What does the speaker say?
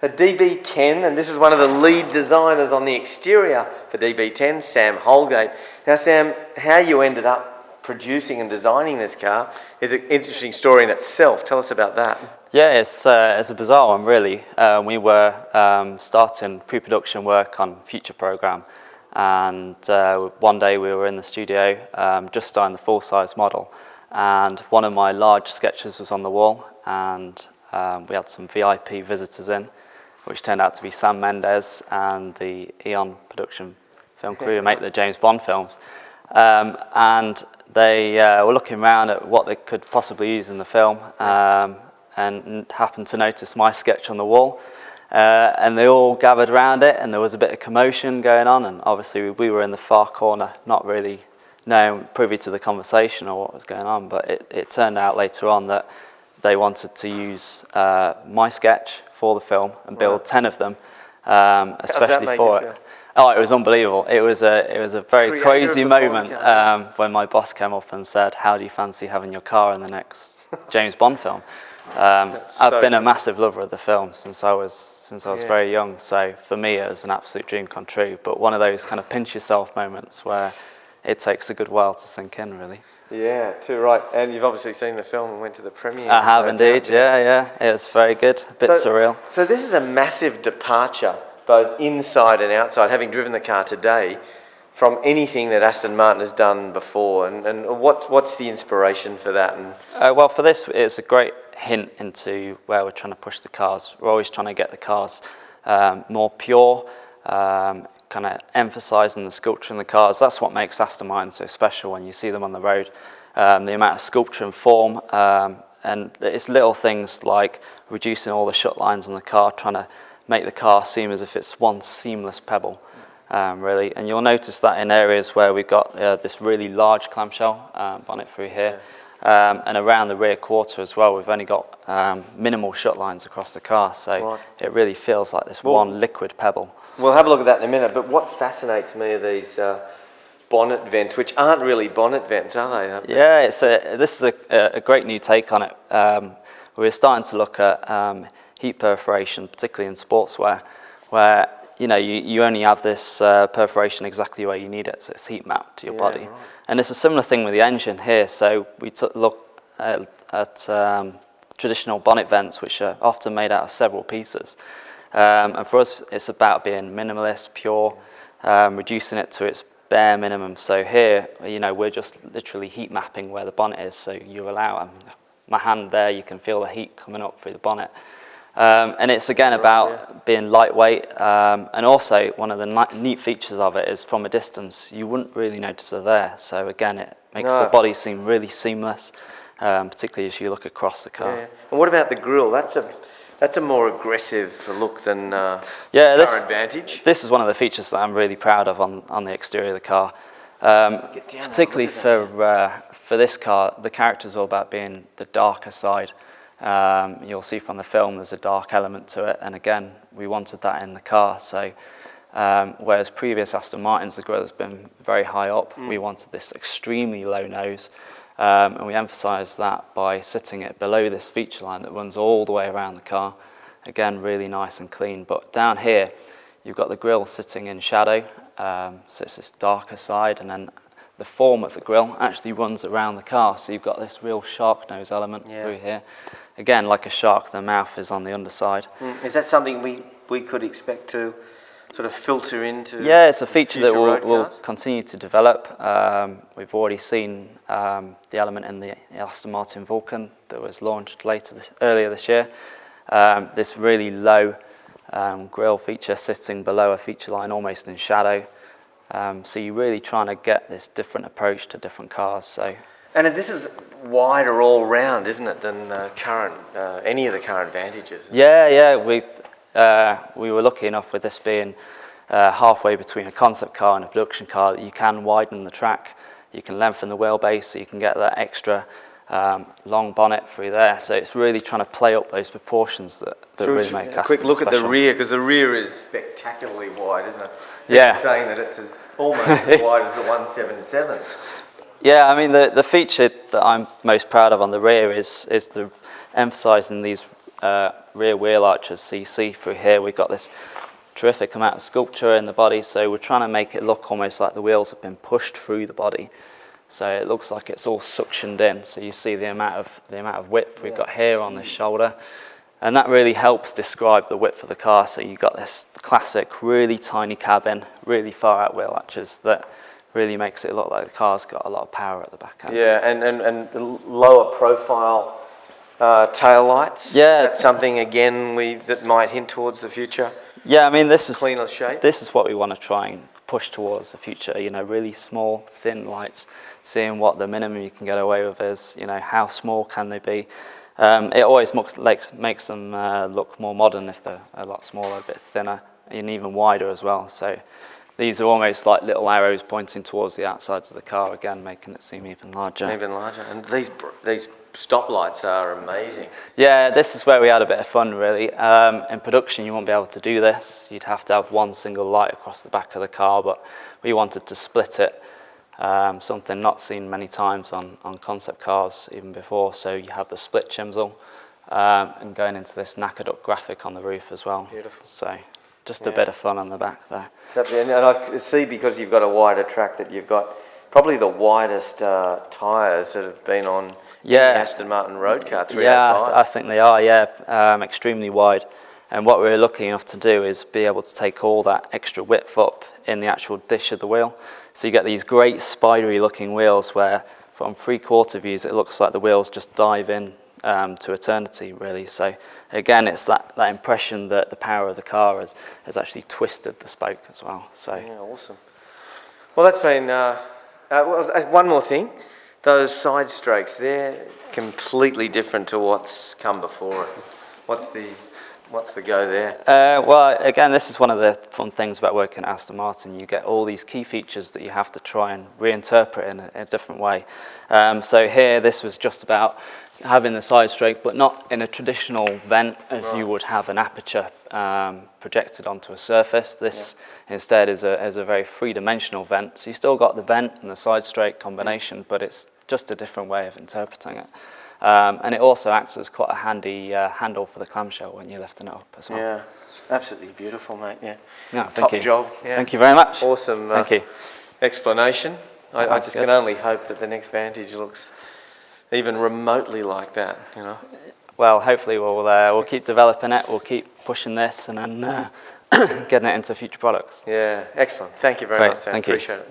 A DB10, and this is one of the lead designers on the exterior for DB10, Sam Holgate. Now, Sam, how you ended up producing and designing this car is an interesting story in itself. Tell us about that. Yeah, it's a bizarre one, really. We were starting pre-production work on Future Programme, and one day we were in the studio just starting the full-size model, and one of my large sketches was on the wall, and we had some VIP visitors in, which turned out to be Sam Mendes and the Eon Production film crew who make the James Bond films. And they were looking around at what they could possibly use in the film, and happened to notice my sketch on the wall. And they all gathered around it, and there was a bit of commotion going on, and obviously we were in the far corner, not really privy to the conversation or what was going on, but it turned out later on that they wanted to use my sketch for the film and build 10 of them, especially for it. Oh, it was unbelievable. It was a very crazy moment when my boss came up and said, "How do you fancy having your car in the next James Bond film?" I've been a massive lover of the film since I was very young, so for me it was an absolute dream come true, but one of those kind of pinch yourself moments where it takes a good while to sink in, really. Yeah, too right. And you've obviously seen the film and went to the premiere. I have indeed, yeah. It was very good, a bit surreal. So this is a massive departure, both inside and outside, having driven the car today, from anything that Aston Martin has done before. And what's the inspiration for that? Well, for this, it's a great hint into where we're trying to push the cars. We're always trying to get the cars more pure, kind of emphasising the sculpture in the cars. That's what makes Aston Martin so special when you see them on the road. The amount of sculpture and form, and it's little things like reducing all the shut lines on the car, trying to make the car seem as if it's one seamless pebble, really. And you'll notice that in areas where we've got this really large clamshell bonnet through here, and around the rear quarter as well, we've only got minimal shut lines across the car, so it really feels like this one liquid pebble. We'll have a look at that in a minute, but what fascinates me are these bonnet vents, which aren't really bonnet vents, are they? Yeah, this is a great new take on it. We're starting to look at heat perforation, particularly in sportswear, where you only have this perforation exactly where you need it, so it's heat mapped to your body. Right. And it's a similar thing with the engine here. So we took a look at traditional bonnet vents, which are often made out of several pieces. And for us, it's about being minimalist, pure, reducing it to its bare minimum. So here, we're just literally heat mapping where the bonnet is. So you allow my hand there, you can feel the heat coming up through the bonnet. And it's again about being lightweight, and also one of the neat features of it is from a distance you wouldn't really notice they're there. So again, it makes the body seem really seamless, particularly as you look across the car. Yeah. And what about the grille? That's a more aggressive look than car Advantage. This is one of the features that I'm really proud of on the exterior of the car, particularly for this car. The character is all about being the darker side. You'll see from the film there's a dark element to it, and again we wanted that in the car. So whereas previous Aston Martins, the grille has been very high up, we wanted this extremely low nose, and we emphasised that by sitting it below this feature line that runs all the way around the car. Again, really nice and clean. But down here you've got the grille sitting in shadow, so it's this darker side, and then the form of the grille actually runs around the car, so you've got this real shark nose element through here. Again, like a shark, the mouth is on the underside. Is that something we could expect to sort of filter into? Yeah, it's a feature that we'll continue to develop. We've already seen the element in the Aston Martin Vulcan that was launched earlier this year. This really low grille feature sitting below a feature line, almost in shadow. So you're really trying to get this different approach to different cars. So. And this is wider all round, isn't it, than any of the current Vantages? Yeah. We were lucky enough with this being halfway between a concept car and a production car that you can widen the track, you can lengthen the wheelbase, so you can get that extra long bonnet through there. So it's really trying to play up those proportions that really make Aston quick look special. At the rear, because the rear is spectacularly wide, isn't it? Yeah. Saying that it's almost as wide as the 177. Yeah, I mean the feature that I'm most proud of on the rear is the emphasising these rear wheel arches. So you see through here we've got this terrific amount of sculpture in the body, so we're trying to make it look almost like the wheels have been pushed through the body. So it looks like it's all suctioned in. So you see the amount of width we've got here on the shoulder. And that really helps describe the width of the car. So you've got this classic, really tiny cabin, really far out wheel arches that really makes it look like the car's got a lot of power at the back end. Yeah, and the lower profile tail lights. Yeah. That's something, again, that might hint towards the future. Yeah, I mean, this is cleaner shape. This is what we want to try and push towards the future. You know, really small, thin lights, seeing what the minimum you can get away with is. You know, how small can they be? It always makes them look more modern if they're a lot smaller, a bit thinner, and even wider as well. So these are almost like little arrows pointing towards the outsides of the car, again, making it seem even larger. Even larger. And these stoplights are amazing. Yeah, this is where we had a bit of fun, really. In production, you won't be able to do this. You'd have to have one single light across the back of the car, but we wanted to split it. Something not seen many times on concept cars even before. So you have the split chimsel and going into this knackered up graphic on the roof as well. Beautiful. So just a bit of fun on the back there. Exactly. And I see, because you've got a wider track, that you've got probably the widest tyres that have been on the Aston Martin road car, 305. Yeah, I think they are, extremely wide. And what we're lucky enough to do is be able to take all that extra width up in the actual dish of the wheel. So you get these great spidery looking wheels where from 3/4 views it looks like the wheels just dive in to eternity, really. So again, it's that impression that the power of the car has actually twisted the spoke as well. So yeah, awesome. Well, that's been one more thing. Those side strakes, they're completely different to what's come before it. What's the go there? Well, again, this is one of the fun things about working at Aston Martin. You get all these key features that you have to try and reinterpret in a different way. So here, this was just about having the side strake, but not in a traditional vent as you would have an aperture projected onto a surface. This instead is a very three-dimensional vent. So you still got the vent and the side strake combination, but it's just a different way of interpreting it. And it also acts as quite a handy handle for the clamshell when you're lifting it up as well. Yeah, absolutely beautiful, mate. Yeah, thank you. Top job. Yeah. Thank you very much. Awesome. Thank you. Explanation. I just good. can only hope that the next Vantage looks even remotely like that. You know. Well, hopefully we'll keep developing it. We'll keep pushing this, and then getting it into future products. Yeah, excellent. Thank you very Great. much, Sam. Thank you. Appreciate it.